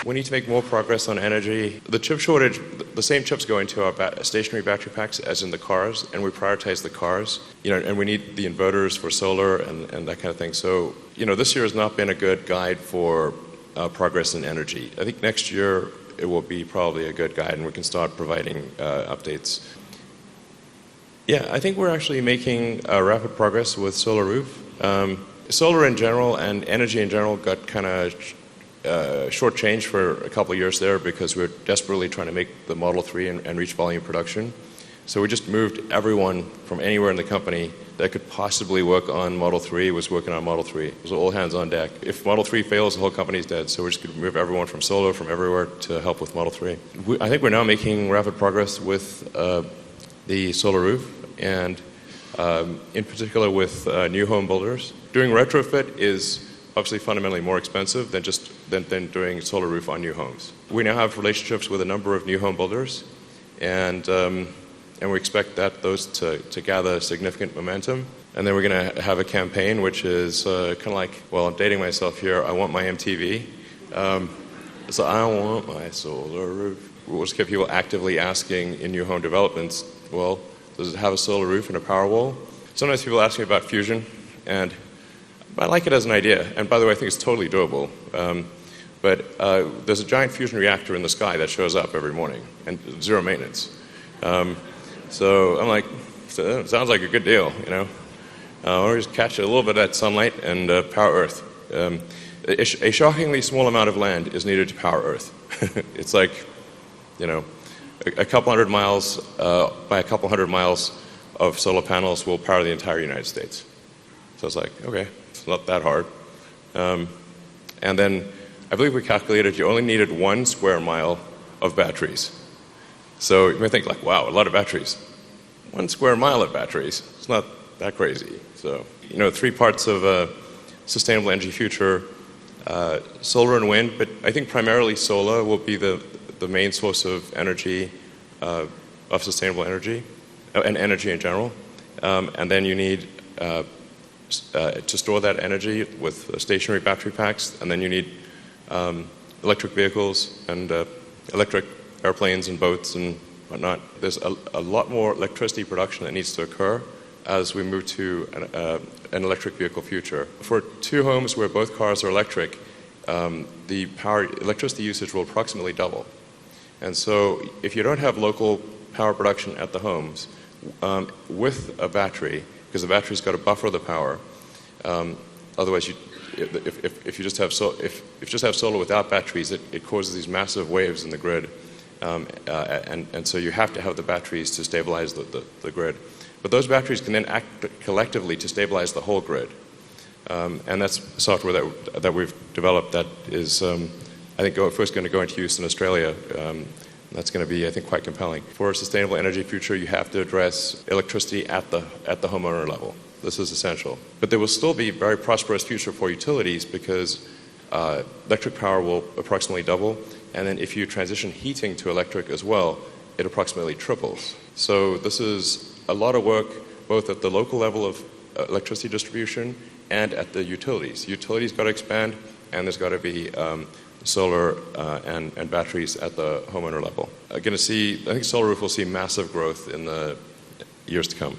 We need to make more progress on energy. The chip shortage, the same chips go into our stationary battery packs as in the cars, and we prioritize the cars. And we need the inverters for solar and that kind of thing. So, this year has not been a good guide for progress in energy. I think next year it will be probably a good guide, and we can start providing updates. Yeah, I think we're actually making rapid progress with Solar Roof. Solar in general and energy in general got kind of shortchanged for a couple of years there because we were desperately trying to make the Model 3 and reach volume production. So we just moved everyone from anywhere in the company that could possibly work on Model 3 was working on Model 3. It was all hands on deck. If Model 3 fails, the whole company's dead. So we just could move everyone from solar, from everywhere, to help with Model 3. I think we're now making rapid progress with the Solar Roof, and in particular with new home builders. Doing retrofit is obviously fundamentally more expensive than doing Solar Roof on new homes. We now have relationships with a number of new home builders, and we expect those to gather significant momentum. And then we're going to have a campaign which is kind of like, well, I'm dating myself here, I want my MTV. So I want my Solar Roof. We'll just get people actively asking in new home developments, well, does it have a solar roof and a Powerwall? Sometimes people ask me about fusion, and I like it as an idea. And by the way, I think it's totally doable. But there's a giant fusion reactor in the sky that shows up every morning, and zero maintenance. So I'm like, sounds like a good deal, Or just catch a little bit of that sunlight and power Earth. A shockingly small amount of land is needed to power Earth. It's like, a couple hundred miles by a couple hundred miles of solar panels will power the entire United States. So it's like, okay, it's not that hard. And then I believe we calculated you only needed 1 square mile of batteries. So you may think like, wow, a lot of batteries. 1 square mile of batteries, it's not that crazy. So, 3 parts of a sustainable energy future, solar and wind, but I think primarily solar will be the main source of energy, of sustainable energy, and energy in general. And then you need to store that energy with stationary battery packs, and then you need electric vehicles and electric airplanes and boats and whatnot. There's a lot more electricity production that needs to occur as we move to an electric vehicle future. For 2 homes where both cars are electric, the electricity usage will approximately double. And so if you don't have local power production at the homes with a battery, because the battery's got to buffer the power, otherwise if you just have solar without batteries, it causes these massive waves in the grid, and so you have to have the batteries to stabilize the grid. But those batteries can then act collectively to stabilize the whole grid, and that's software that we've developed that is, I think, first going to go into use in Australia. That's going to be, I think, quite compelling. For a sustainable energy future, you have to address electricity at the homeowner level. This is essential. But there will still be a very prosperous future for utilities because electric power will approximately double, and then if you transition heating to electric as well, it approximately triples. So this is a lot of work both at the local level of electricity distribution and at the utilities. Utilities got to expand, and there's got to be solar and batteries at the homeowner level. I think Solar Roof will see massive growth in the years to come.